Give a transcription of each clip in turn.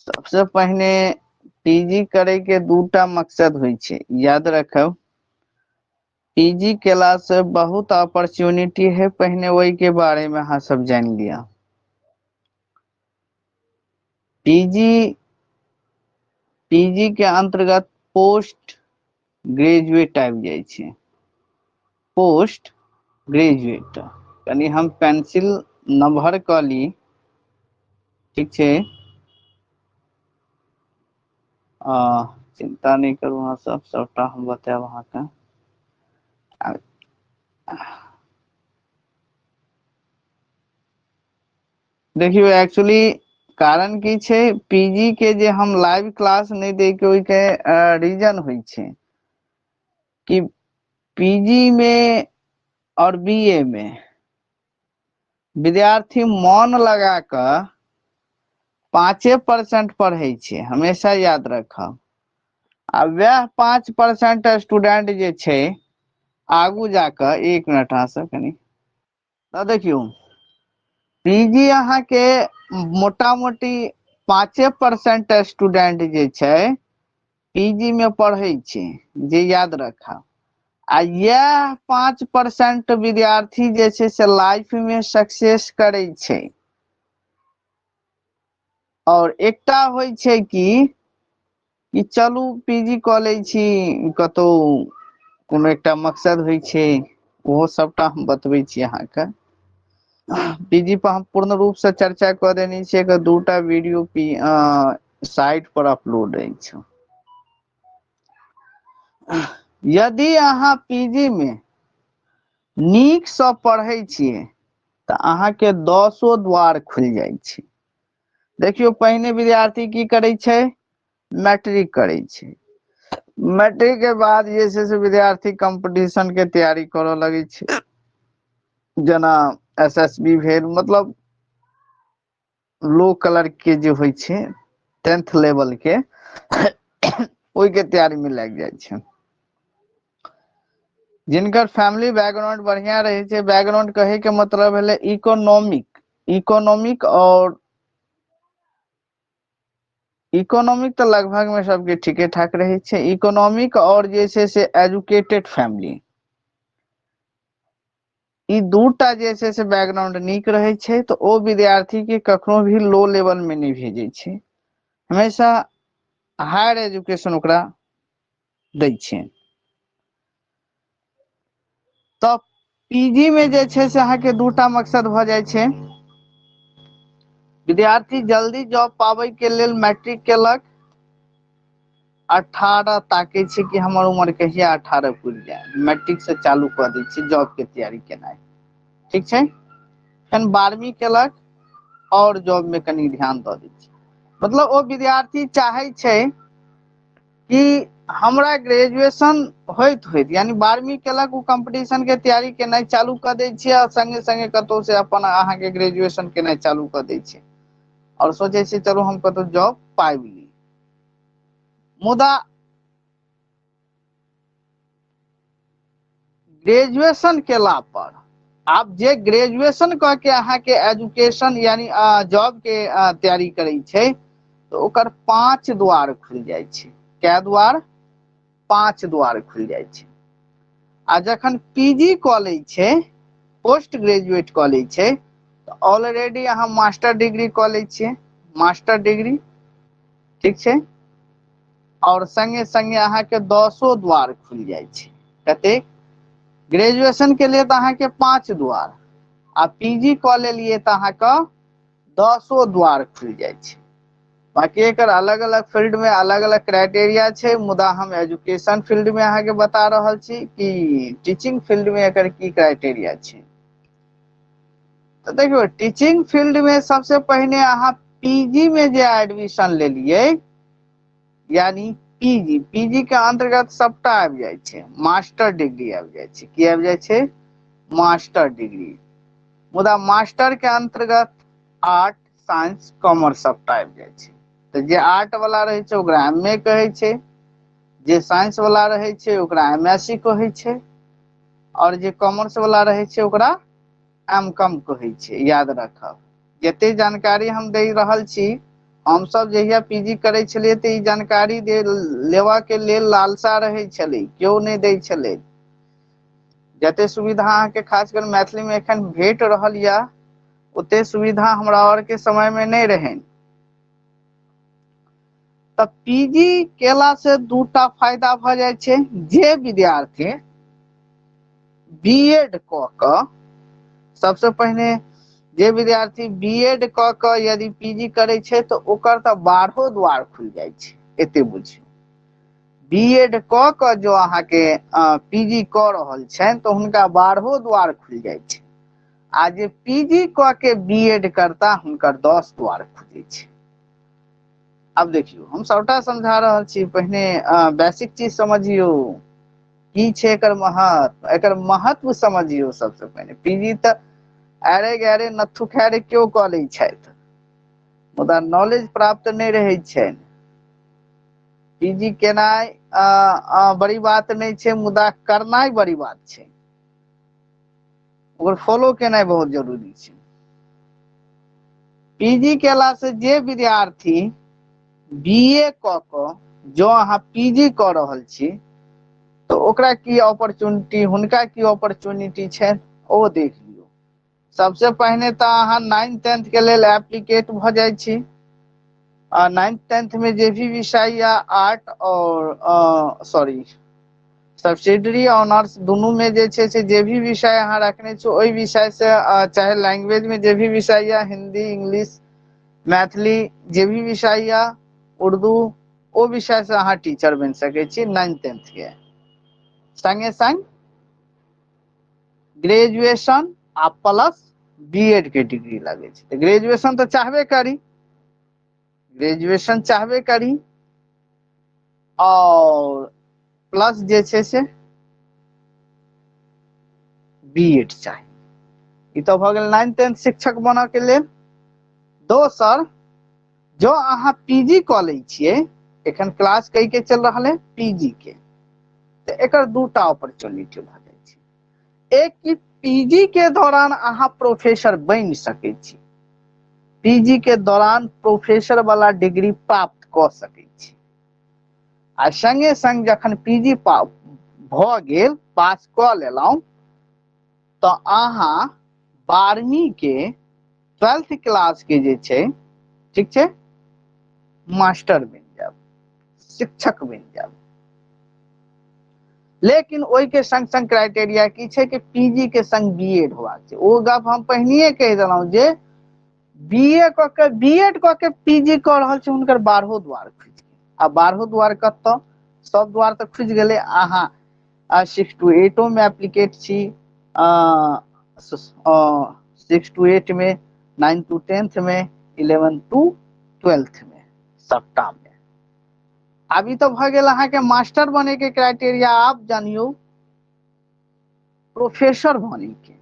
सबसे पहले पीजी करे के दूटा मकसद होइ छै, याद रखब। पीजी केला से बहुत अपॉर्चुनिटी है, पहले वही के बारे में अहाँ सब जान लिया। पीजी के अंतर्गत पोस्ट ग्रेजुएट आबि जाय छै। पोस्ट ग्रेजुएट कनी हम पेंसिल नंबर क ली, ठीक छै। चिंता नहीं करू, अहाँ सब सबटा हम बतायब अहाँके। देखियो एक्चुअली कारण की छै, पीजी के जे हम लाइव क्लास नहीं दे के ओइ के रीजन होइ छै कि पीजी में और बीए में विद्यार्थी मन लगा क 5% पढ़े छै, हमेशा याद रखब। आ वह 5% स्टूडेंट जे छै आगू जाकर, एक मिनट अहाँ सब कनी देखियो, पीजी अहाँ के मोटा मोटी 5% स्टूडेंट जे छै पीजी में पढ़े छै, जे याद रखब। आ यह 5% विद्यार्थी जे छै से लाइफ में सक्सेस करे छै। और एकटा होइ छै कि चलू पीजी कऽ लै छी, कतौ कोनो एकटा मकसद होइ छै, ओहो सबटा हम बतबै छी अहाँके। पीजी पर हम पूर्ण रूप से चर्चा कऽ देने छियै, एकर दूटा वीडियो साइट पर अपलोड अछि। यदि अहाँ पीजी में नीक सँ पढ़ै छियै तऽ अहाँके 10 द्वार खुलि जाइ छै। देखियो पहिने विद्यार्थी की करे छै, मैट्रिक करे छै। मैट्रिक के बाद जे छै से विद्यार्थी कंपटीशन के तैयारी करऽ लगे छै, जेना एसएसबी भेल, मतलब लो कलर के जे होइ छै 10th लेवल के, ओहि के तैयारी में लागि जाइ छै। जिनकर फैमिली बैकग्राउंड बढ़िया रहे छै, बैकग्राउंड कहे के मतलब भेलै इकोनॉमिक और इकोनॉमिक तो लगभग में सबके ठीके ठाक रहे छै। इकोनॉमिक और जे छै से एजुकेटेड फैमिली, ई दूटा जे छै से बैकग्राउंड नीक रहे छै तो ओ विद्यार्थी के कखनो भी लो लेवल में नहीं भेजे छै, हमेशा हायर एजुकेशन ओकरा दै छै। तब पीजी में जे छै से अहाँके दूटा मकसद भऽ जाइ छै। विद्यार्थी जल्दी जॉब पाबै के लेल मैट्रिक केलक, 18 ताके छै कि हमर उम्र कहिया 18 पुरि जाय, मैट्रिक से चालू कऽ दै छै जॉब के तैयारी केनाइ, ठीक छै। फेन 12वीं केलक और जॉब में कनि ध्यान दऽ दै छै। मतलब ओ विद्यार्थी चाहे छै कि हमरा ग्रेजुएशन होइत यानी 12वीं केलक, ओ कंपटीशन के तैयारी केनाइ चालू कऽ दै छियै, और संगे संगे कतौ से अपन अहाँके ग्रेजुएशन केनाइ चालू कऽ दै छै, और सोचे छै चलू हम कतौ जॉब पाइब ली। मुदा ग्रेजुएशन केला पर आब जे ग्रेजुएशन कऽ के अहाँके एजुकेशन यानी जॉब के तैयारी करे छै, तो ओकर 5 द्वार खुलि जाइ छै। कै द्वार? 5 द्वार खुलि जाइ छै। आ जखन पीजी कऽ लै छै, पोस्ट ग्रेजुएट कऽ लै छै, तऽ ऑलरेडी अहाँ मास्टर डिग्री कऽ लै छियै, मास्टर डिग्री, ठीक छै। और संगे संगे अहाँके 10 द्वार खुलि जाइ छै। कतेक? ग्रेजुएशन के लिए तऽ अहाँके 5 द्वार, आ पीजी कऽ लेलियै तऽ अहाँके 10 द्वार खुलि जाइ छै। बाकी एकर अलग अलग फील्ड में अलग अलग क्राइटेरिया छै, मुदा हम एजुकेशन फील्ड में अहाँके बता रहल छी कि टीचिंग फील्ड में एकर की क्राइटेरिया छै। तऽ देखियौ, टीचिंग फील्ड में सबसे पहिने अहाँ पीजी में जे एडमिशन लेलियै, यानी पीजी के अंतर्गत सबटा आबि जाइ छै, मास्टर डिग्री आबि जाइ छै। की आबि जाइ छै? Master degree. मुदा मास्टर के अंतर्गत आर्ट, साइंस, कॉमर्स सबटा आबि जाइ छै। तऽ जे आर्ट वाला रहे छै ओकरा एमए कहै छै, जे साइंस वाला रहे छै ओकरा एमएससी कहै छै, और जे कॉमर्स वाला रहे छै ओकरा एम कॉम कहै छै। याद रखब, जते जानकारी हम दे रहल छी हम सब जहिया पीजी करे छलिए त ई जानकारी दे लेवा के लेल लालसा रहे छले, क्यों नहीं दे छले। जते सुविधा अहाँ के खास कर मैथिली में एखन भेट रहल या उते सुविधा हमरा और के समय में नहीं रहे। तब पीजी केला से दूटा फायदा भ जाय छै। जे विद्यार्थी बीएड क क, सबसे पहले जे विद्यार्थी बीएड क क यदि पीजी करे छै तो ओकर त 12 द्वार खुल जाय छै। एते बुझियो बीएड क क जो अहाँ के पीजी क रहल छै तो हुनका 12 द्वार खुल जाय छै। आ जे पीजी क के बीएड करता हुनकर 10 द्वार खुले छै। अब देखियो हम सबटा समझा रहल छी, पहिने बेसिक चीज समझियो की छै एकर महत्व। एकर महत्व समझियो सबसे पहले। पीजी त अरे गरे नथु खैरे क्यों क लै छथि, मुदा नॉलेज प्राप्त नहीं रहे छै। पीजी केनाइ बड़ी बात नहीं छै, मुदा करनाइ बड़ी बात छै। ओकर फॉलो केनाइ बहुत जरूरी छै। पीजी केला से जे विद्यार्थी बीए क क जो अहाँ पीजी क रहल छी तो ओकरा की अपॉर्चुनिटी, हुनका की अपॉर्चुनिटी छै ओ देख लियो। सबसे पहले तो अहाँ 9th 10th के लेल एप्लीकेट भ जाय छी। 9th 10th में जे भी विषय या आर्ट और सॉरी सब्सिडरी ऑनर्स दोनों में जे छै से जे भी विषय अहाँ रखने छो ओई विषय से चाहे लैंग्वेज में जे भी विषय या हिंदी, इंग्लिश, मैथिली जे भी विषय या उर्दू ओ विषय से अहाँ टीचर बन सके छी 9th 10th के। संगे संग ग्रेजुएशन आ प्लस बीएड के डिग्री लगे छै। तो ग्रेजुएशन तो चाहबे करी, ग्रेजुएशन चाहबे करी और प्लस जे छै से बीएड चाही। ई तो भ गेल 9th 10th शिक्षक बना के लेल। दोसर, जो अहाँ पीजी क लै छिए, एखन क्लास कई के चल रहल है पीजी के, तो एकर दूटा अपॉर्चुनिटी भ जाय छै। एक कि पीजी के दौरान अहाँ प्रोफेसर बन सके छी, पीजी के दौरान प्रोफेसर वाला डिग्री प्राप्त क सके छी। आ संगे संग जखन पीजी भ गेल, पास क लेलौं, तो अहाँ 12वीं के 12th क्लास के जे छै, ठीक छै, मास्टर बन जाब, शिक्षक बन जाब। लेकिन ओई के संग संग क्राइटेरिया की छै कि पीजी के संग बीएड होबाक छै। ओ गप हम पहिनिये कह देलौं जे बीएड क के पीजी क रहल छै हुनकर 12 द्वार खुजि गेल। आ 12 द्वार कत, सब द्वार त खुजि गेलै। अहाँ 6 to 8 में एप्लीकेट छी, 6 to 8 में, 9 to 10th में, 11 to 12th में, सबटा में। अभी तो भ गेल अहाँ के मास्टर बने के क्राइटेरिया। आप जानियो प्रोफेसर बने के,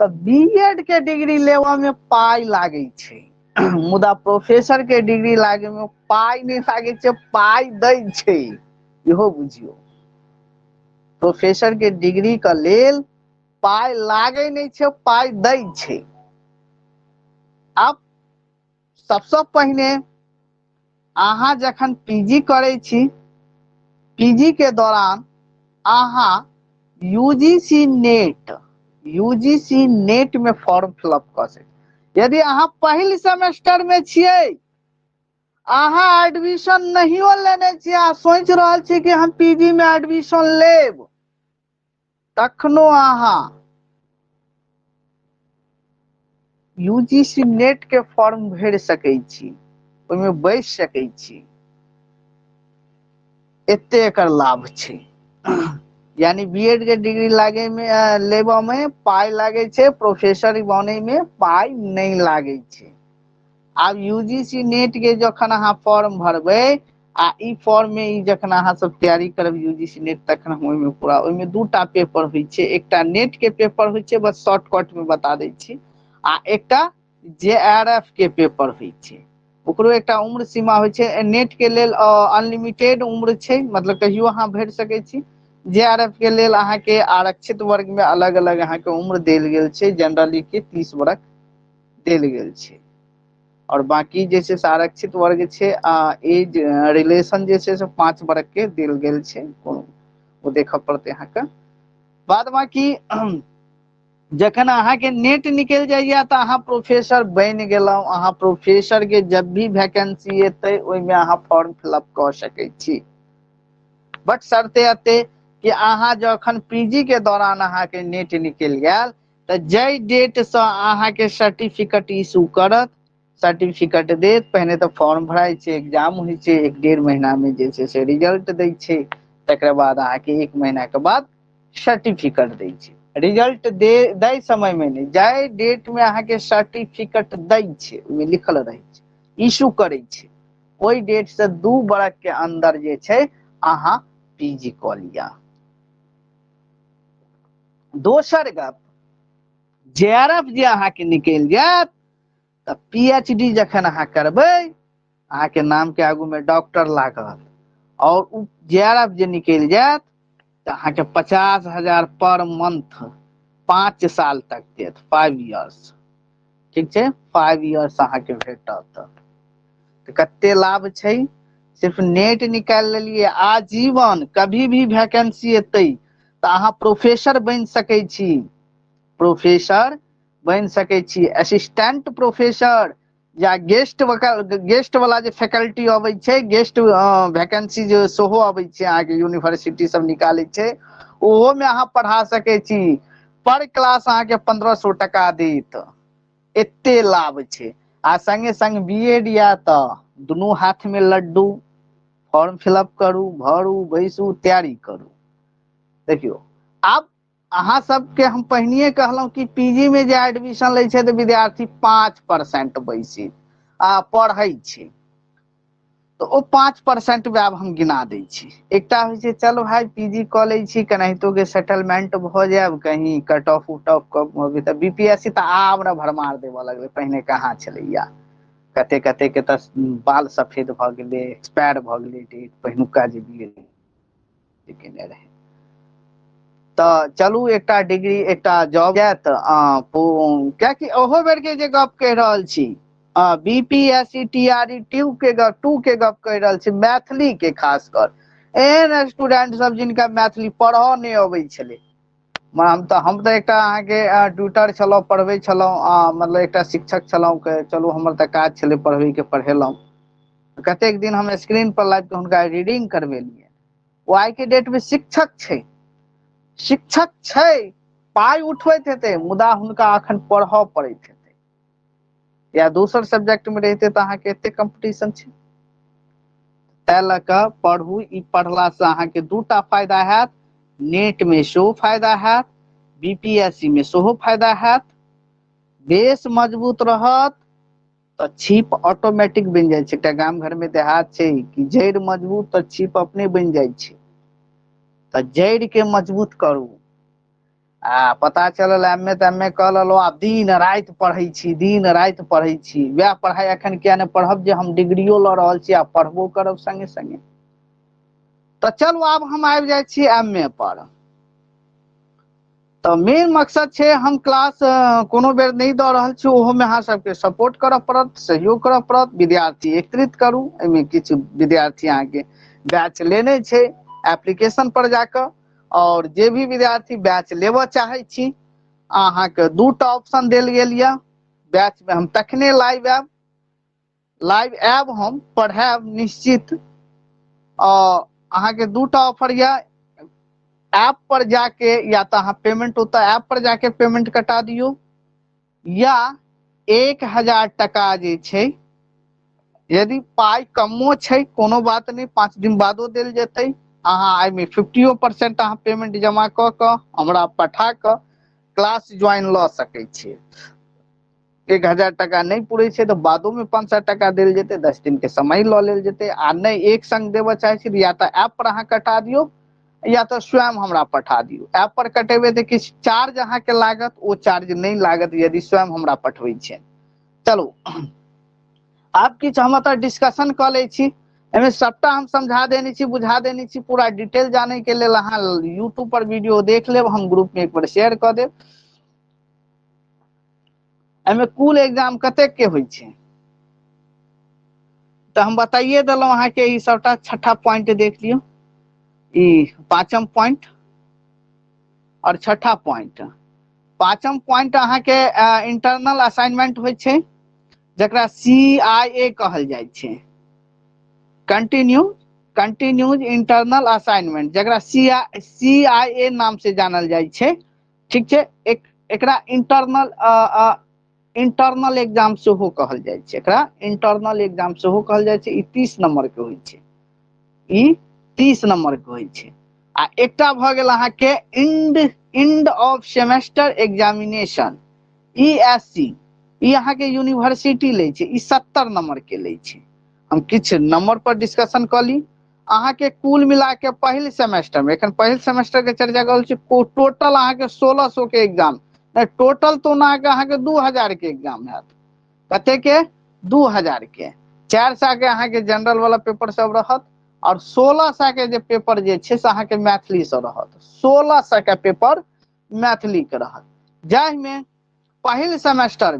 तो बीएड के डिग्री लेवा में पाई लागे छै, मुदा प्रोफेसर के डिग्री लागे में पाई नहीं लागे छै, पाई दै छै। इहो बुझियो प्रोफेसर के डिग्री के लेल पाई लागे नहीं छै, पाई दै छै। अब सबसे पहिने अहाँ जखन पीजी करे छी, पीजी के दौरान अहाँ यूजीसी नेट में फॉर्म फिलअप क सके। यदि अहाँ पहिल सेमेस्टर में छिए, अहाँ एडमिशन नहियो लेने छिए आ सोच रहल छी कि हम पीजी में एडमिशन लेब, तखनो अहाँ यूजीसी नेट के फॉर्म भर सकै छी, ओइमे बैस सकै छी। एते एकर लाभ छै। यानी बीएड के डिग्री लागे में लेबा में पाई लागे छै, प्रोफेसर बने में पाई नहीं लागे छै। आब यूजीसी नेट के जखन अहाँ फॉर्म भरबै, आ ई फॉर्म में ई जखन अहाँ सब तैयारी करब यूजीसी नेट, तखन हम ओइमे पूरा, ओइमे दूटा पेपर होइ छै। एकटा नेट के पेपर होइ छै, बस शॉर्टकट में बता दै छी, आ एकटा जेआरएफ के पेपर होइ छै। ओकरो एकटा उम्र सीमा होइ छै। नेट के लेल अनलिमिटेड उम्र छै, मतलब कहियो अहाँ भर सकै छी। जेआरएफ के लेल अहाँ के आरक्षित वर्ग में अलग अलग अहाँ के उम्र देल गेल छै, जनरली के 30 बरख देल गेल छै। और बाकी जे छै से आरक्षित वर्ग छै एज रिलेशन जे छै से 5 वर्ग के देल गेल छै, वो देखऽ पड़तै अहाँके। बाद बाकी जखन अहाँके नेट निकलि जाइए तऽ अहाँ प्रोफेसर बनि गेलहुँ, अहाँ प्रोफेसर के जब भी वैकेंसी एतै ओहिमे अहाँ फॉर्म फिलअप कऽ सकै छी। बट शर्ते एते कि अहाँ जखन पीजी के दौरान अहाँके नेट निकलि गेल तऽ जाहि डेट से अहाँके सर्टिफिकेट इशू करत, सर्टिफिकेट देत, पहिने तऽ फॉर्म भराइ छै, एग्जाम होइ छै, 1-1.5 महीना में जे छै से रिजल्ट दै छै, तकर बाद अहाँके 1 महीना के बाद सर्टिफिकेट दै छै। रिजल्ट दै समय में नहीं, जाहि डेट में अहाँके सर्टिफिकेट दै छै ओहिमे लिखल रहै छै, इशू करै छै, ओहि डेट से 2 बरख के अंदर जे छै अहाँ पीजी कऽ लिअ। दोसर गप, जेआरएफ जे अहाँके निकलि जायत तऽ पीएचडी जखन अहाँ करबै अहाँके नाम के आगू में डॉक्टर लागत, और उ जेआरएफ जे निकलि जायत तऽ अहाँके 50,000 पर मंथ 5 साल तक देत, 5 इयर्स, ठीक छै, 5 इयर्स अहाँके भेटत। तऽ कते लाभ छै, सिर्फ नेट निकालि लेलियै, आजीवन कभी भी वैकेंसी एतै तऽ अहाँ प्रोफेसर बनि सकै छी, प्रोफेसर बनि सकै छी, असिस्टेंट प्रोफेसर या गेस्ट वाला जे फैकल्टी अबै छै, गेस्ट वैकेंसी जे सेहो अबै छै अहाँके यूनिवर्सिटी सब निकालै छै, ओहो में अहाँ पढ़ा सकै छी, पर क्लास अहाँके 1500 टका देत, एते लाभ छै। आ संगे संग बीएड या तऽ दुनू हाथ में लड्डू, फॉर्म फिलअप करू, भरू, बैसू, तैयारी करू। देखियौ आब अहाँ सबके हम पहिनिये कहलहुं कि पीजी में जे एडमिशन लै छै तऽ विद्यार्थी 5% बैसित पढ़ै छै, तऽ ओ 5% में आब हम गिना दै छी। एकटा होइ छै चल भाई पीजी कऽ लै छी, केनाहितो के सेटलमेंट भऽ जायब, कहीं कट ऑफ उट ऑफ कम अभी तऽ बीपीएससी तऽ आब ने भरमार देबऽ लगलै, पहिने कहाँ छलैया, कते कते के तऽ बाल सफेद भऽ गेलै, एक्सपायर भऽ गेलै डेट पहिनुका जे केने रहे। तऽ चलू एकटा डिग्री एकटा जॉब जायत, कियाकि ओहो बेर के जे गप कहि रहल छी बीपीएससी टीआरई 2 के गप कहि रहल छी, मैथिली के खास कर एहन स्टूडेंट सब जिनका मैथिली पढ़ऽ नहि अबै छलै, हम तऽ एकटा अहाँके ट्यूटर छलहुँ, पढ़बै छलहुँ, मतलब एकटा शिक्षक छलहुँ के चलू हमर तऽ काज छलै पढ़बै के, पढ़ेलहुँ, कतेक दिन हम स्क्रीन पर लाबि कऽ हुनका रीडिंग करबेलियै, ओ आइ के डेट में शिक्षक छै, शिक्षक छै, पाइ उठबैत हेतै मुदा हुनका अखन पढ़ऽ पड़ैत हेतै, या दोसर सब्जेक्ट में रहितै तऽ अहाँके एते कम्पटिशन छै। तै लऽ कऽ पढ़ू, ई पढ़ला से अहाँके 2टा फायदा हैत, नेट में सेहो फायदा हैत, बीपीएससी में सेहो फायदा हैत, बेस मजबूत रहत तऽ छीप ऑटोमेटिक बनि जाइ छै, एकटा गाम घर में देहात छै कि जड़ि मजबूत तऽ छीप अपने बनि जाइ छै, तऽ जड़ि के मजबूत करू। आ पता चलल एम ए तेम ए कऽ लेलहुँ, आब दिन राति पढ़ै छी, दिन राति पढ़ै छी, वएह पढ़ाई एखन किया नहि पढ़ब जे हम डिग्रियो लऽ रहल छी आ पढ़बो करब संगे संगे। तऽ चलू आब हम आबि जाइ छी एम ए पर। तऽ मेन मकसद छै, हम क्लास कोनो बेर नहि दऽ रहल छी, ओहोमे अहाँ सबके सपोर्ट करऽ पड़त, सहयोग करऽ पड़त, विद्यार्थी एकत्रित करू, एहिमे किछु विद्यार्थी अहाँके बैच लेने छै एप्लीकेशन पर जाकऽ, और जे भी विद्यार्थी बैच लेबऽ चाहै छी अहाँके 2टा ऑप्शन देल गेल यऽ, बैच में हम तखने लाइव आयब, लाइव आयब हम पढ़ायब निश्चित, अहाँके 2टा ऑफर यऽ, ऐप पर जाके या तो अहाँ पेमेंट होता ऐप पर जाके पेमेंट कटा दियो, या 1000 टका जे छै, यदि पाई कमो छै कोनो बात नहीं, 5 दिन बादो देल जेतै, अहाँ एहिमे 50% अहाँ पेमेंट जमा कऽ कऽ हमरा पठा कऽ क्लास ज्वाइन लऽ सकै छियै। 1000 टका नहीं पुरे छै तऽ बादो में 500 टका देल जेतै, 10 दिन के समय लऽ लेल जेतै, आ नहीं एक संग देबऽ चाहे छी या तऽ ऐप पर अहाँ कटा दियौ या तऽ स्वयं हमरा पठा दियौ, ऐप पर कटेबै तऽ किछु चार्ज अहाँके लागत, ओ चार्ज नहीं लागत यदि स्वयं हमरा पठबै छै। चलू आब किछु हम एतऽ डिस्कशन कऽ लै छी, एहिमे सबटा हम समझा देने छी, बुझा देने छी, पूरा डिटेल जाने के लेल अहाँ यूट्यूब पर वीडियो देख लेब, हम ग्रुप में एक बार शेयर कऽ देब। एहिमे कुल एग्जाम कतेक के होइ छै, तो हम बताइए दिलों अहाँ के ई सबटा छठा पॉइंट देख लियो, ई पांचम पॉइंट और छठा पॉइंट। पांचम पॉइंट अहाँ के इंटरनल असाइनमेंट होय छै जकरा CIA कहल जाय छै, कंटिन्यूज इंटरनल असाइनमेंट जकरा CIA नाम से जानल जाय छै, ठीक छै। एकरा इंटरनल एग्जाम सेहो कहल जाय छै, एकरा इंटरनल एग्जाम सेहो कहल जाय छै। ई 30 नंबर के होय छै, ई 30 नंबर के होय छै। आ एकटा भ गेल अहाँ के end of semester examination ESC, ई अहाँ के यूनिवर्सिटी ले छै, ई 70 नंबर के ले छै। हम किछ नंबर पर डिस्कशन क ली। अहाँ के कुल मिला के पहिल सेमेस्टर में, एखन पहिल सेमेस्टर के चर्चा करल छै, टोटल अहाँ के 1600 के एग्जाम, टोटल तो ना के अहाँ के 2000 के एग्जाम हैत। कते के? 2000 के। 400 के अहाँ के जनरल वाला पेपर सब रहत और 1600 के जे पेपर जे छै से अहाँ के मैथिली से रहत। 1600 के पेपर मैथिली के रहत, जाहि में पहिल सेमेस्टर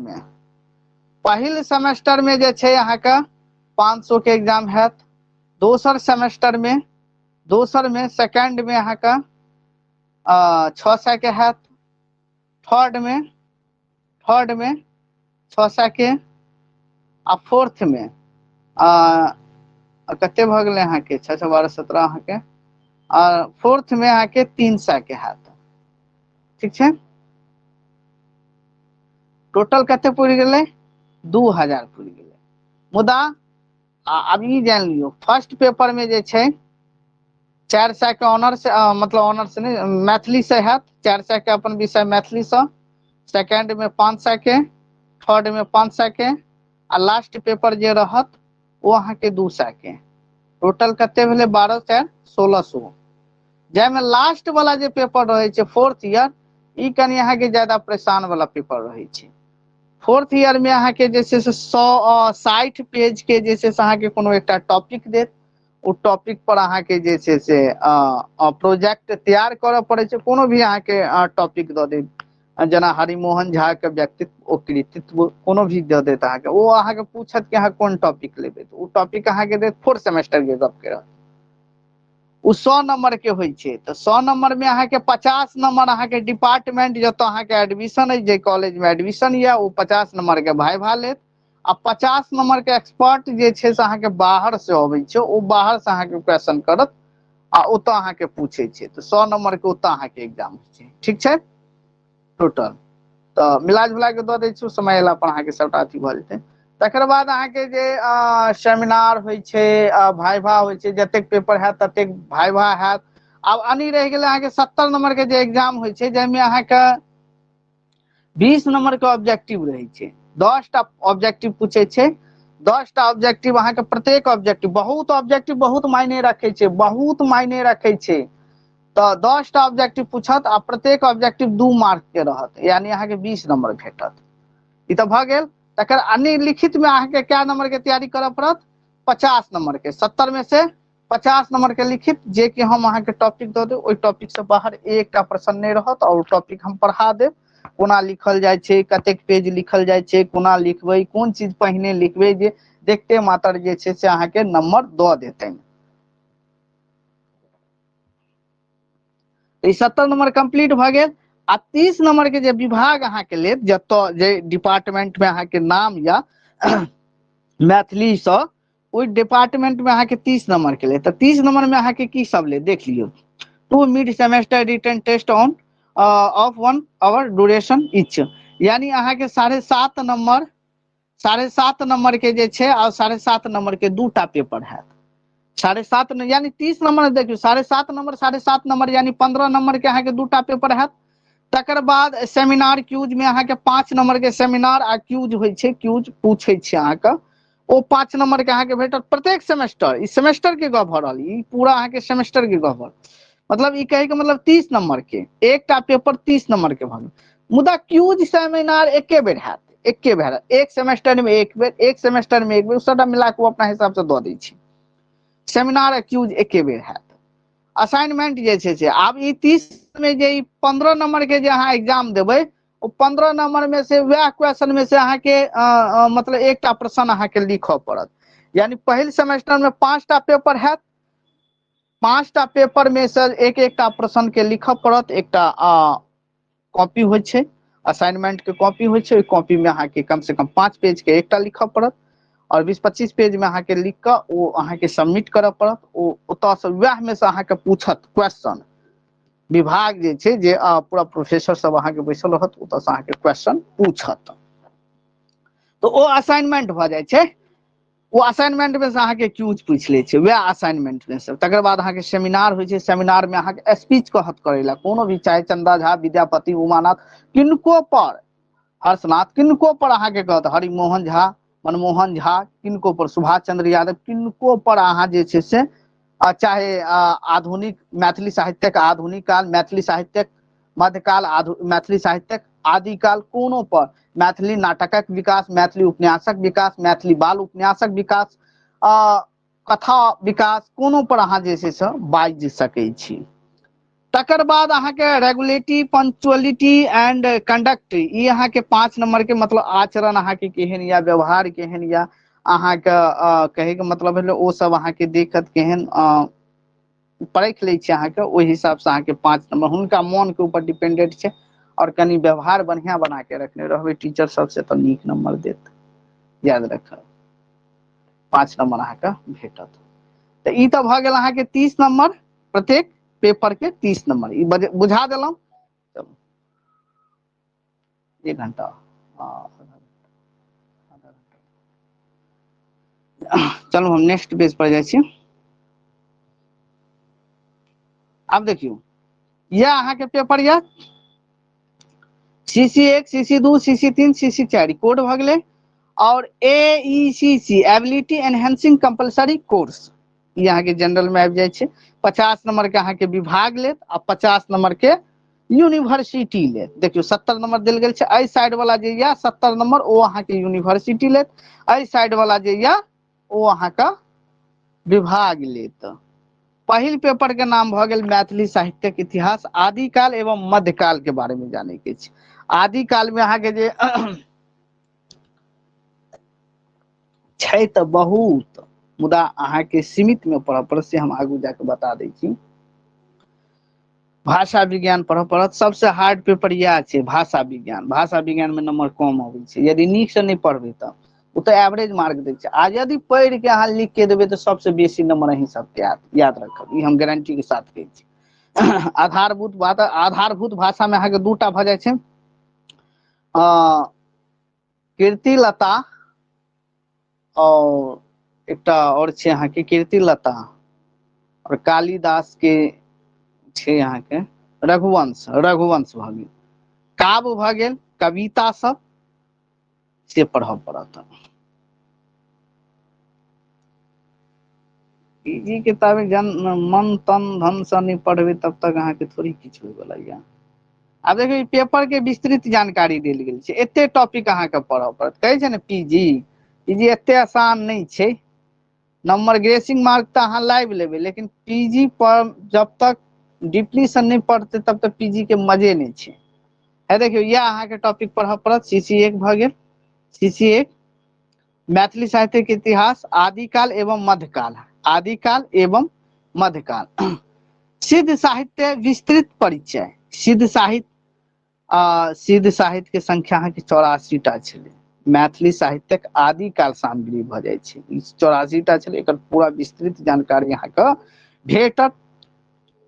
में जे छै अहाँ के 500 के एग्जाम हैत। दोसर में सेकंड में अहाँ के 600 के हैत। थर्ड में 600 के आ फोर्थ में कते भ गेलै अहाँ के 6 12 17 अहाँ के फोर्थ में अहाँ के 300 के हैत, ठीक छै। टोटल कते पूरी गेलै? 2000 पूरी गेलै। मुदा अब ई जान लियो, फर्स्ट पेपर में जे छै 400 के ऑनर्स, मतलब ऑनर्स नहीं मैथिली से हैत, 400 के अपन विषय मैथिली से। सेकंड में 500 के, थर्ड में 500 के आ लास्ट पेपर जे रहत वो अहाँ के 200 के। टोटल कते भेले? 12 4 1600। जाय में लास्ट वाला जे पेपर रहे छै फोर्थ ईयर, ई कनी अहाँ के ज्यादा परेशान वाला पेपर रहे छै। फोर्थ ईयर में अहाँ के जे छै से 160 पेज के जे छै से अहाँ के कोनो एकटा टॉपिक देत। ओ टॉपिक पर अहाँ के जे छै से प्रोजेक्ट तैयार करऽ पड़े छै। कोनो भी अहाँ के टॉपिक द दे, जना हरिमोहन झा के व्यक्तित्व ओ कृतित्व कोनो भी द देत अहाँ के, ओ अहाँ के पूछत कि अहाँ कोन टॉपिक लेबे, तो ओ टॉपिक अहाँ के देत फोर्थ सेमेस्टर के गप के। उ 100 नंबर के होय छै। तो 100 नंबर में अहाँ के 50 नंबर अहाँ के डिपार्टमेंट जतो अहाँ के एडमिशन है, जे कॉलेज में एडमिशन या वो 50 नंबर के भाइभा लेत। आ 50 नंबर के एक्सपर्ट जे छै से अहाँ के बाहर से अबै छै, ओ बाहर से अहाँ के क्वेश्चन करत आ ओतऽ अहाँ के पूछे छै। तो 100 नंबर के ओतऽ अहाँ के एग्जाम छै, ठीक छै। टोटल तो मिला जुला के द दै छी, समय एला पर अहाँ के सबटा अथी भ जेतै। तकर बाद अहाँ के जे सेमिनार होय छै, भाइभा होय छै, जतेक पेपर हैत ततेक भाइभा हैत। अब अनी रह गेलै अहाँ के 70 नंबर के जे एग्जाम होय छै, जाहि में अहाँ के 20 नंबर के ऑब्जेक्टिव रहे छै। 10 टा ऑब्जेक्टिव पूछे छै, 10 टा ऑब्जेक्टिव अहाँ के प्रत्येक ऑब्जेक्टिव बहुत मायने रखे छै, बहुत मायने रखे छै। तो 10 टा ऑब्जेक्टिव पूछत आ प्रत्येक ऑब्जेक्टिव 2 मार्क के रहत, यानी अहाँ के 20 नंबर भेटत। ई तो भ गेल। तकर अन्य लिखित में अहाँ के क्या नंबर के तैयारी करऽ पड़त? 50 नंबर के। 70 में से 50 नंबर के लिखित, जे कि हम अहाँ के टॉपिक द देब, ओहि टॉपिक से बाहर एकटा प्रश्न नहीं रहत और टॉपिक हम पढ़ा देब। कोना लिखल जाय छै, कतेक पेज लिखल जाय छै, कोना लिखबै, कोन चीज पहिने लिखबै, जे देखते मात्र जे छै से अहाँ के नंबर द देतै। तो 70 नंबर कंप्लीट भ गेल। आ 30 नंबर के जे विभाग अहाँ के लेत, जतो जे डिपार्टमेंट में अहाँ के नाम या मैथिली से, ओहि डिपार्टमेंट में अहाँ के 30 नंबर के लेत। तो 30 नंबर में अहाँ के की सब ले देख लियो। 2 mid semester written test on of 1 hour duration each, यानी अहाँ के 7.5 नंबर, 7.5 नंबर के जे छै और 7.5 नंबर के 2 टा पेपर हैत। 7.5 यानी 30 नंबर देखियो, 7.5 नंबर यानी 15 नंबर के अहाँ के 2 टा पेपर हैत। तकर बाद सेमिनार क्यूज में अहाँ के 5 नंबर के सेमिनार आ क्यूज होय छै, क्यूज पूछे छै अहाँ के, ओ 5 नंबर के अहाँ के भेटत प्रत्येक सेमेस्टर। ई सेमेस्टर के गप भ रहल, ई पूरा अहाँ के सेमेस्टर के गप भ, मतलब ई कहे के मतलब 30 नंबर के एकटा पेपर 30 नंबर के भ। मुदा क्यूज सेमिनार एके बेर हैत, एके बेर, एक सेमेस्टर में एक बेर, एक सेमेस्टर में एक बेर, सबटा मिला के अपना हिसाब से द दै छै। सेमिनार आ क्यूज एके बेर हैत। असाइनमेंट जे छै से आब ई 30 में जे 15 नंबर के जे अहाँ एग्जाम देबै, ओ 15 नंबर में से वह क्वेश्चन में से अहाँ के मतलब एकटा प्रश्न अहाँ के लिखऽ पड़त। यानी पहिल सेमेस्टर में 5टा पेपर है, 5टा पेपर में से एक एकटा प्रश्न के लिखऽ पड़त। एकटा कॉपी होइ छै, असाइनमेंट के कॉपी होइ छै, ओहि कॉपी में अहाँ के कम से कम 5 पेज के एकटा लिखऽ पड़त और 20-25 पेज में अहाँ के लिख कऽ ओ अहाँ के सबमिट करऽ पड़त। ओ ओतऽ से वएह में से अहाँ के पूछत क्वेश्चन। विभाग जे छै जे पूरा प्रोफेसर सब अहाँ के बैसल रहत, ओतऽ से अहाँ के क्वेश्चन पूछत। तो ओ असाइनमेंट भऽ जाइ छै। वो असाइनमेंट में से अहाँ के क्यूज पूछ ले छै, वह असाइनमेंट में से। तकर बाद अहाँ के सेमिनार होइ छै, सेमिनार में अहाँ के स्पीच कहत करे ला, कोनो भी चाहे चंदा झा, विद्यापति, उमानाथ, किनको पर, हर्षनाथ, किनको पर अहाँ के कहत, हरिमोहन झा, मनमोहन झा, किनको पर, सुभाष चंद्र यादव, किनको पर अहाँ जे छै से चाहे आधुनिक मैथिली साहित्यक आधुनिक काल, मैथिली साहित्यक मध्यकाल, मैथिली साहित्यक आदिकाल, कोनो पर, मैथिली नाटकक विकास, मैथिली उपन्यासक विकास, मैथिली बाल उपन्यासक विकास, कथा विकास, कोनो पर अहाँ जे छै से बाजि सकै छी। तकर बाद अहाँ के रेगुलेटिव, पंक्चुअलिटी एंड कंडक्ट, ई अहाँ के 5 नंबर के मतलब आचरण अहाँ के केहन या व्यवहार केहन या अहाँ के कहे के मतलब है ओ सब अहाँ के देखत केहन परख ले छै अहाँ के, ओहि हिसाब से अहाँ के 5 नंबर हुनका मन के ऊपर डिपेंडेंट छै। और कनी व्यवहार बढ़िया बना के रखने रहबै टीचर सब से तो नीक नंबर देत, याद रखब। 5 नंबर अहाँ के भेटत। तो ई तो भ गेल अहाँ के 30 नंबर, प्रत्येक पेपर के 30 नंबर। ई बुझा देलहुं। चलो 1 घंटा चलो हम नेक्स्ट पेज पर जाइ छी। अब देखियो यह अहाँ के पेपर या CC1, CC2, CC3, CC4 code भ गेलै। और AECC ability enhancing compulsory course, ई अहाँ के जनरल में आबि जाइ छै। 50 नंबर के अहाँ के विभाग लेत आ 50 नंबर के यूनिवर्सिटी लेत। देखियो 70 नंबर देल गेल छै, एहि साइड वाला जे या 70 नंबर ओ अहाँ के यूनिवर्सिटी लेत, एहि साइड वाला जे या ओ अहाँ का विभाग लेत। पहिल पेपर के नाम भ गेल मैथिली साहित्यक इतिहास, आदिकाल एवं मध्यकाल के बारे में जाने के छै। आदिकाल में अहाँ के जे छै त बहुत, मुदा अहाँ के सीमित में पढ़ पड़त, से हम आगू जाके बता दै छी। भाषा विज्ञान पढ़ पड़त, सबसे हार्ड पेपर यह छै भाषा विज्ञान। भाषा विज्ञान में नंबर कम अबै छै, यदि नीक से नहीं पढ़बै त ओ तो एवरेज मार्क दै छै। आ यदि पढ़ के अहाँ लिख के देबै तो सबसे बेसी नंबर अहीं सबके आयत, याद रखब, ई हम गारंटी के साथ कहै छी। आधारभूत भाषा में अहाँ के 2टा भ जाइ छै, कीर्तिलता और एकटा और छै अहाँ के कीर्तिलता और कालिदास के छै अहाँ के रघुवंश भ गेल। काव्य भ गेल, कविता सब से पढ़ पड़त। पीजी के ताबे मन तन धन से नहीं पढ़बै तब तक अहाँ के थोड़ी किछु होय वाला या। अब देखियो पेपर के विस्तृत जानकारी देल गेल छै, एते टॉपिक अहाँ के पढ़ पड़त। कहै छै ने पीजी एते आसान नहीं छै। नंबर ग्रेसिंग मार्क तो अहाँ लाइव लेबै, लेकिन पीजी पर जब तक डीपली से नहीं पढ़ते तब तक पीजी के मजे नहीं छै। है देखियो यह अहाँ के टॉपिक पढ़ पड़त। CC1 भ गेल, CC1 मैथिली साहित्य के इतिहास, आदिकाल एवं मध्यकाल, आदिकाल एवं मध्यकाल। सिद्ध साहित्य विस्तृत परिचय, सिद्ध साहित्य के संख्या अहाँ के 84टा छलै। मैथिली साहित्यक आदिकाल सामग्री भ जाइ छै, 84टा छलै। एकर पूरा विस्तृत जानकारी अहाँ के भेटत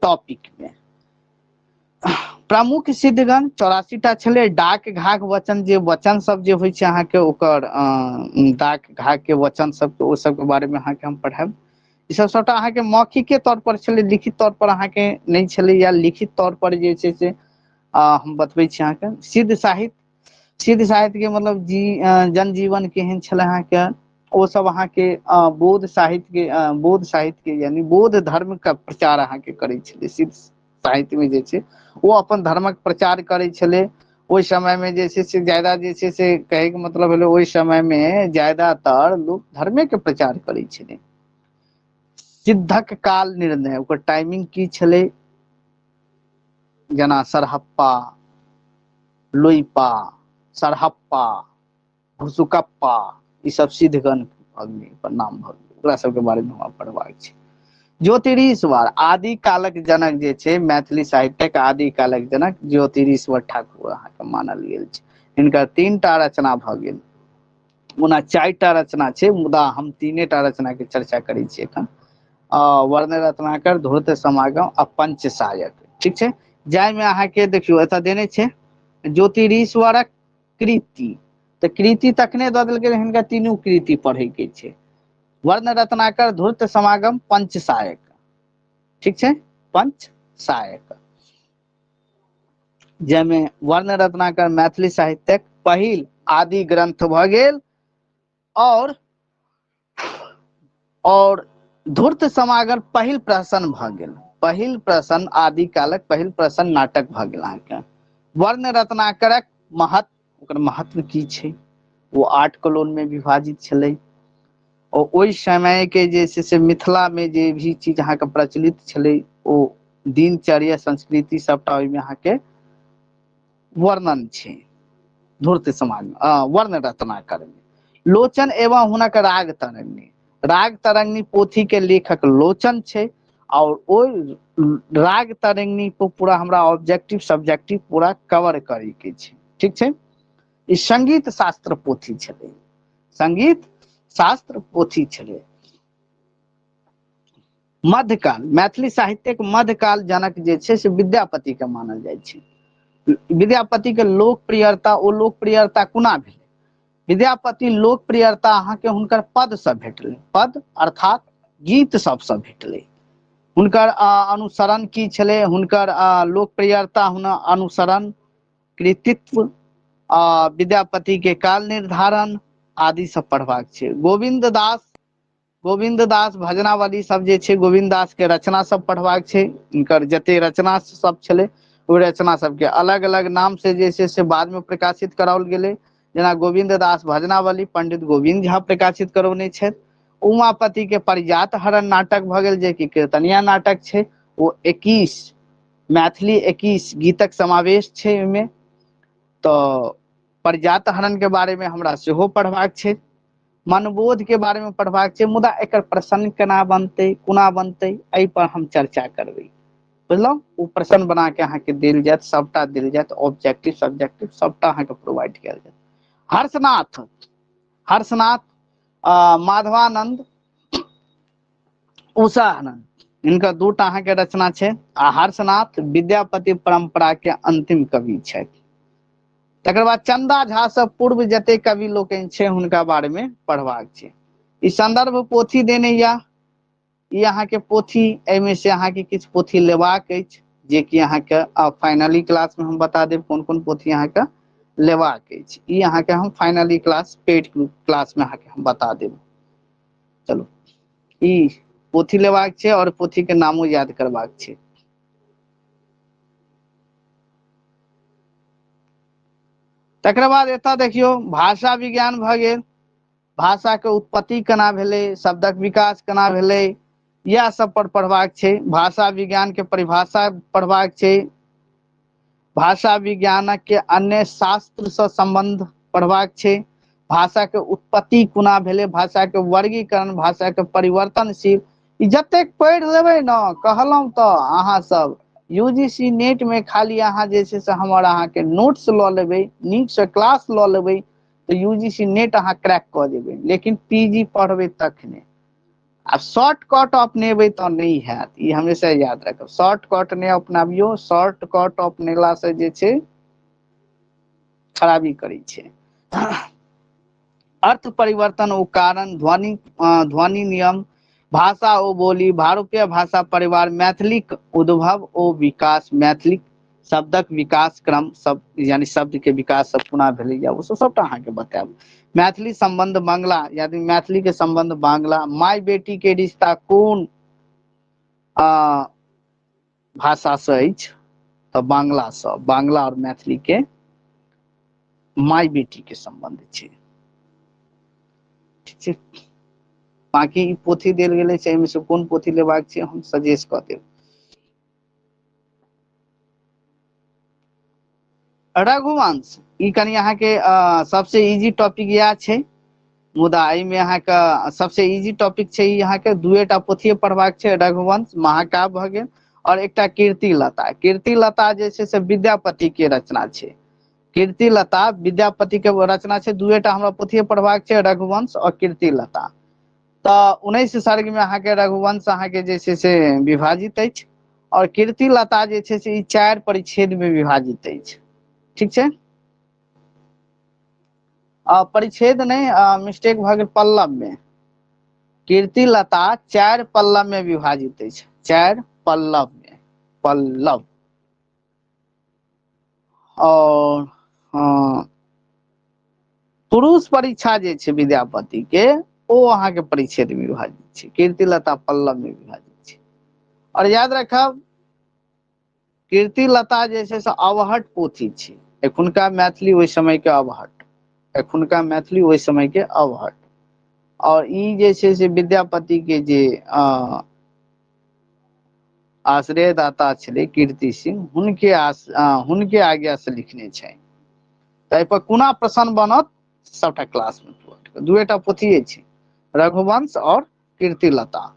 टॉपिक में। प्रमुख सिद्धगण 84टा छलै। डाक घाक वचन, जे वचन सब जे होइ छै अहाँ के ओकर डाक घाक के वचन सब के, ओ सब के बारे में अहाँ के हम पढ़ायब। ई सब सबटा अहाँ के मौखिके तौर पर छलै, लिखित तौर पर अहाँ के नहीं छलै, या लिखित तौर पर जे छै से हम बतबै छी अहाँ के। सिद्ध साहित्य के मतलब जनजीवन केहन छलै अहाँ के, ओ सब अहाँ के बौद्ध साहित्य के यानी बौद्ध धर्म का प्रचार अहाँ के करै छलै। सिद्ध साहित्य में जे छै ओ अपन धर्मक प्रचार करै छलै। ओहि समय में जे छै से ज्यादा जे छै से कहे के मतलब भेलै, ओहि समय में ज्यादातर लोग धर्मे के प्रचार करै छलै। सिद्धक काल निर्णय, ओकर टाइमिंग की छलै, जेना सरहप्पा, लोईपा, सरहप्पा, भुसुकप्पा, ई सब सिद्धगण अग्नि पर नाम भऽ गेल, ओकरा सबके बारे में हमरा पढ़बाक छै। ज्योतिरीश्वर आदि कालक जनक जे छै, मैथिली साहित्यक आदि कालक जनक ज्योतिरीश्वर ठाकुर अहाँके मानल गेल छै। हिनकर 3टा रचना भऽ गेल, ओना 4टा रचना छै, मुदा हम 3टा रचना के चर्चा करै छी एखन। वर्ण रत्नाकर, धूर्त समागम आ पंचसायक, ठीक छै। जाहिमे अहाँके देखियौ एतऽ देने छै ज्योतिरीश्वरक कृति, तऽ कृति तखने दऽ देलकै हिनका तीनू कृति पढ़ै के छै, वर्ण रत्नाकर, धूर्त समागम, पंचसायक, ठीक छै, पंचसायक। जाहिमे वर्ण रत्नाकर मैथिली साहित्यक पहिल आदि ग्रंथ भऽ गेल, और धूर्त समागर पहिल प्रहसन भऽ गेल, पहिल प्रहसन आदि कालक पहिल प्रहसन नाटक भऽ गेल अहाँके। वर्ण रत्नाकरक महत्व, ओकर महत्व की छै, वो 8 कलोन में विभाजित छलै, और ओहि समय के जे छै से मिथिला में जे भी चीज अहाँके प्रचलित छलै, ओ दिनचर्या संस्कृति सबटा ओहिमे अहाँके वर्णन छै धूर्त समाज वर्ण रत्नाकर में। लोचन एवं हुनक राग तरंगिणी, राग तरंगिणी पोथी के लेखक लोचन छै, और ओहि राग तरंगिणी को पूरा हमरा ऑब्जेक्टिव सब्जेक्टिव पूरा कवर करे के छै, ठीक छै। ई संगीत शास्त्र पोथी छलै, संगीत शास्त्र पोथी छलै। मध्यकाल मैथिली साहित्यक मध्यकाल जनक जे छै से विद्यापति के मानल जाइ छै। विद्यापति के लोकप्रियता, ओ लोकप्रियता कोना भेलै, विद्यापति लोकप्रियता अहाँके हुनकर पद से भेटलै, पद अर्थात गीत सबसँ भेटलै। हुनकर अनुसरण की छलै, हुनकर लोकप्रियता, हुनकर अनुसरण, कृतित्व, विद्यापति के काल निर्धारण आदि सब पढ़बाक छै। गोविंद दास भजनावली सब जे छै, गोविंद दास के रचना सब पढ़बाक छै। इनकर जते रचना सब छलै, ओहि रचना सबके अलग अलग नाम से जे छै से बाद में प्रकाशित कराओल गेलै, जेना गोविंद दास भजनावली पंडित गोविंद झा प्रकाशित करौने छथि। उमापति के परिजात हरण नाटक भऽ गेल, जे कि कीर्तनिया नाटक छै, ओ 21 मैथिली 21 गीतक समावेश छै ओहिमे। तऽ परिजात हरण के बारे में हमरा सेहो पढ़बाक छै, मनबोध के बारे में पढ़बाक छै, मुदा एकर प्रसंग केना बनतै, कोना बनतै, एहि पर हम चर्चा करबै, बुझलहुँ। ओ प्रश्न बना के अहाँके देल जायत, सबटा देल जायत, ऑब्जेक्टिव सब्जेक्टिव सबटा अहाँके प्रोवाइड कयल जायत। हर्षनाथ माधवानंद, उषानंद, इनका 2टा अहाँके रचना छै। आ हर्षनाथ विद्यापति परंपरा के अंतिम कवि छथि। तकर बाद चंदा झा से पूर्व जते कवि लोकनि छै, हुनका बारे में पढ़बाक छै। ई संदर्भ पोथी देने या, ई अहाँके पोथी, एहिमे से अहाँके किछु पोथी लेबाक अछि, जे कि अहाँके फाइनली क्लास में हम बता देब कोन कोन पोथी अहाँके लेबाक अछि। ई अहाँके हम फाइनली क्लास पेड क्लास में अहाँके हम बता देब। चलू, ई पोथी लेबाक छै, और पोथी के नामो याद करबाक छै। तकर बाद एतऽ देखियौ भाषा विज्ञान भऽ गेल, भाषा के उत्पत्ति केना भेलै, शब्दक विकास केना भेलै, इएह सब पर पढ़बाक छै। भाषा विज्ञान के परिभाषा पढ़बाक छै। भाषा विज्ञानक के अन्य शास्त्र से संबंध पढ़बाक छै। भाषा के उत्पत्ति कोना भेलै, भाषा के वर्गीकरण, भाषा के परिवर्तनशील, ई जतेक पढ़ि लेबै ने, कहलहुँ तऽ अहाँ सब यूजीसी नेट में खाली अहाँ जे छै से हमर अहाँके नोट्स लऽ लेबै, नीक से क्लास लऽ लेबै, तऽ यूजीसी नेट अहाँ क्रैक कऽ देबै। लेकिन पीजी पढ़बै तखने, आ शॉर्टकट अपनेबै तऽ नहि हैत, ई हमेशा याद रखब। शॉर्टकट नहि अपनाबियौ, शॉर्टकट अपनेला से जे छै खराबी करै छै। अर्थ परिवर्तन ओ कारण, ध्वनि नियम, भाषा ओ बोली, भारतीय भाषा परिवार, मैथिलीक उद्भव ओ विकास, मैथिलीक शब्दक विकास क्रम, सब यानी शब्द के विकास सब कोना भेलैया, ओ सबटा अहाँके बतायब। मैथिली संबंध बांग्ला, यानी मैथिली के संबंध बांग्ला, माय बेटी के रिश्ता कोन भाषा से अछि, तऽ बांग्ला से, बांग्ला और मैथिली के माय बेटी के संबंध छै, ठीक छै। बाकी ई पोथी देल गेलै छै, एहिमे से कोन पोथी लेबाक छै हम सजेस्ट कऽ देब। रघुवंश ई कनी अहाँ के सबसे इजी टॉपिक या छै, मुदा एहिमे अहाँ के सबसे इजी टॉपिक छै, यहाँ के दुएटा पोथी पढ़बाक छै, रघुवंश महाकाव्य भ गेल और एकटा कीर्ति लता। कीर्ति लता जे छै से विद्यापति के रचना छै, कीर्ति लता विद्यापति के रचना छै, दुएटा हमरा पोथी पढ़बाक छै, रघुवंश और कीर्ति लता। तऽ 19 सर्ग में अहाँ के रघुवंश अहाँ के जे छै से विभाजित अछि और कीर्ति लता जे छै से ई 4 परिच्छेद में विभाजित अछि। ठीक छै, परिच्छेद नहीं, मिस्टेक भ गेल, पल्लव में। कीर्ति लता 4 पल्लव में विभाजित अछि, 4 पल्लव में, पल्लव। और पुरुष परीक्षा जे छै विद्यापति के ओ अहाँ के परिच्छेद में विभाजित छै, कीर्ति लता पल्लव में विभाजित छै। और याद रखब कीर्ति लता जे छै से अवहट पोथी छै, एखुनका मैथिली ओहि समय के अवहट, एखुनका मैथिली ओहि समय के अवहट। और ई जे छै से विद्यापति के जे आश्रयदाता छलै कीर्ति सिंह, हुनके आज्ञा से लिखने छै। ताहि पर कुना प्रश्न बनत सबटा क्लास में, दुएटा पोथी छै, रघुवंश और कीर्ति लता।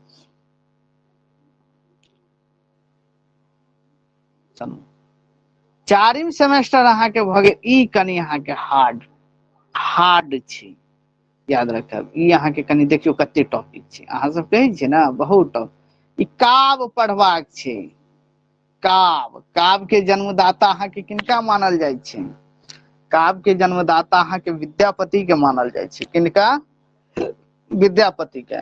चारिम सेमेस्टर अहाँ के भ गेल, ई कनी अहाँ के हार्ड छै, याद रखब। ई अहाँ के कनी देखियो कते टॉपिक छै, अहाँ सब कहै छियै ना बहुत टॉपिक। ई काव्य पढ़बाक छै, काव्य के जन्मदाता अहाँ के किनका मानल जाइ छै, काव्य के जन्मदाता अहाँ के विद्यापति के मानल जाइ छै, किनका, विद्यापति के।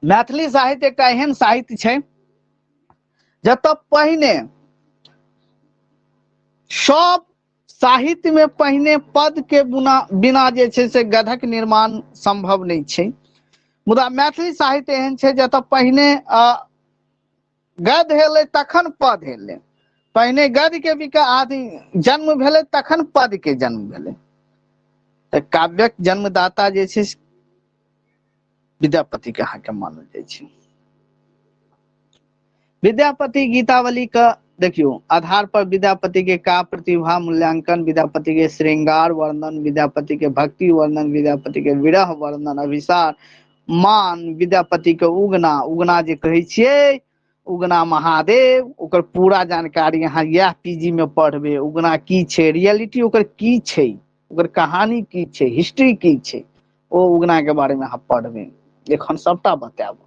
मैथिली साहित्य एकटा एहन साहित्य छै जतऽ पहिने सब साहित्य में पहिने पद के बिना जे छै से गधक निर्माण संभव नहीं छै, मुदा मैथिली साहित्य एहन छै जतऽ पहिने गध हेलै तखन पद हेलै, पहिने गद के जन्म भेलै तखन पद के जन्म भेलै। तऽ काव्यक जन्मदाता जे छै विद्यापति के अहाँ के मानल जाइ छै। विद्यापति गीतावली का देखियो आधार पर विद्यापति के काव्य प्रतिभा मूल्यांकन, विद्यापति के श्रृंगार वर्णन, विद्यापति के भक्ति वर्णन, विद्यापति के विरह वर्णन, अभिसार मान, विद्यापति के उगना जे कहै छियै, उगना महादेव, ओकर पूरा जानकारी अहाँ यह पीजी में पढ़बे, उगना की छै, रियलिटी ओकर की छै, ओकर कहानी की छै, हिस्ट्री की छै, ओ उगना के बारे में अहाँ पढ़बे, एखन सबटा बताएब।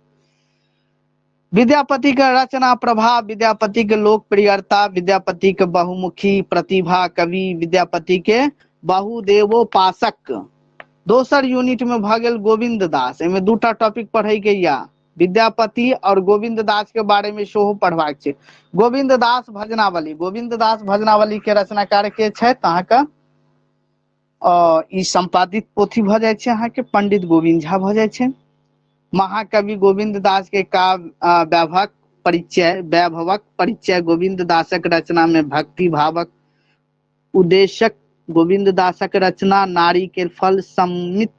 विद्यापति के रचना प्रभाव, विद्यापति के लोकप्रियता, विद्यापति के बहुमुखी प्रतिभा, कवि, विद्यापति के बहुदेवोपासक। दोसर यूनिट में भ गेल गोविंद दास, एमे दूटा टॉपिक पढ़े के या, विद्यापति और गोविंद दास के बारे में सेहो पढ़बाक छै। गोविंद दास भजनावली, गोविंद दास भजनावली के रचनाकार के छथि अहाँ के, ई संपादित पोथी भ जाइ छै अहाँ के, पंडित गोविंद झा भ जाइ छै। महाकवि गोविंद दास के काव्य वैभवक परिचय, गोविंद दासक रचना में भक्ति भावक उद्देश्यक, गोविंद दासक रचना नारी के फल सम्मित,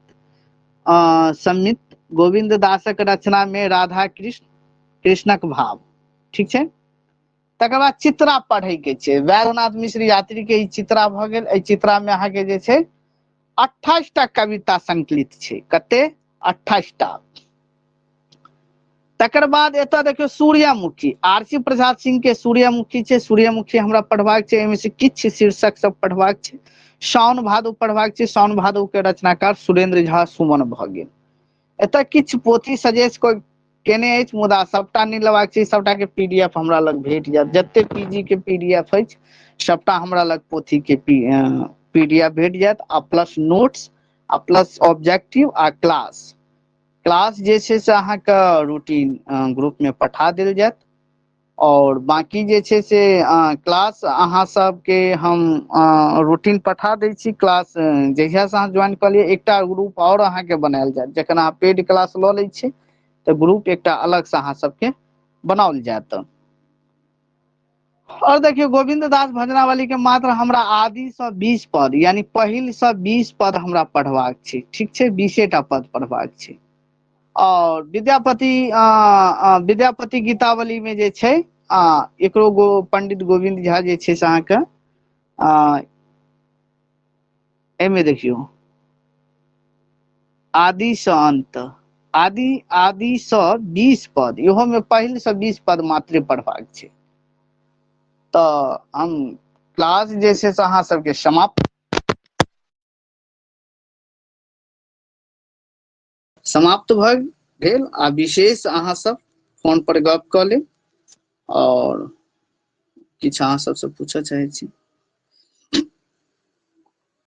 गोविंद दासक रचना में राधा कृष्णक भाव। ठीक छै, तकर बाद चित्रा पढ़े के छै, वैद्यनाथ मिश्र यात्री के ई चित्रा भ गेल। एहि चित्रा में अहाँ के जे छै 28 टा कविता संकलित छै, कते 28 टा। तकर बाद एतऽ देखियो सूर्यमुखी, आरसी प्रसाद सिंह के सूर्यमुखी छै, सूर्यमुखी हमरा पढ़बाक छै, एहिमे से किछु शीर्षक सब पढ़बाक छै। साउन भादव पढ़बाक छै, साउन भादव के रचनाकार सुरेंद्र झा सुमन भ गेल। एतऽ किछु पोथी सजेस्ट केने अछि, मुदा सबटा नहीं लेबाक छै, सबटा के पीडीएफ हमरा लग भेट जायत, जते पीजी के पीडीएफ अछि सबटा हमरा लग पोथी के पीडीएफ भेट जायत, आ प्लस नोट्स आ प्लस ऑब्जेक्टिव आ क्लास जे छै से अहाँ के रूटीन ग्रुप में पठा देल जायत। और बाकी जे छै से क्लास अहाँ सबके हम रूटीन पठा दै छी, क्लास जहिया से अहाँ ज्वाइन कर लिये एकटा ग्रुप और अहाँ के बनायल जायत, जखन अहाँ पेड क्लास ल लै छी तऽ ग्रुप एकटा अलग से अहाँ सबके बनाओल जायत। और देखियो गोविंद दास भजनावली के मात्र हमरा आदि से 20 पद यानी पहिल से 20 पद हमरा पढ़बाक छै। ठीक छै, 20 टा पद पढ़बाक छै। और विद्यापति गीतावली में जे छै एकरो पंडित गोविंद झा जे छै से अहाँके एहिमे देखियौ आदि से अंत, आदि से 20 पद, इहो में पहिल से 20 पद मात्रे पढ़बाक छै। तो हम क्लास जे छै से अहाँ सबके समाप्त भ गेल। आ विशेष अहाँ सब फोन पर गप क लेब और किछु अहाँ सबसे पूछऽ चाहै छी।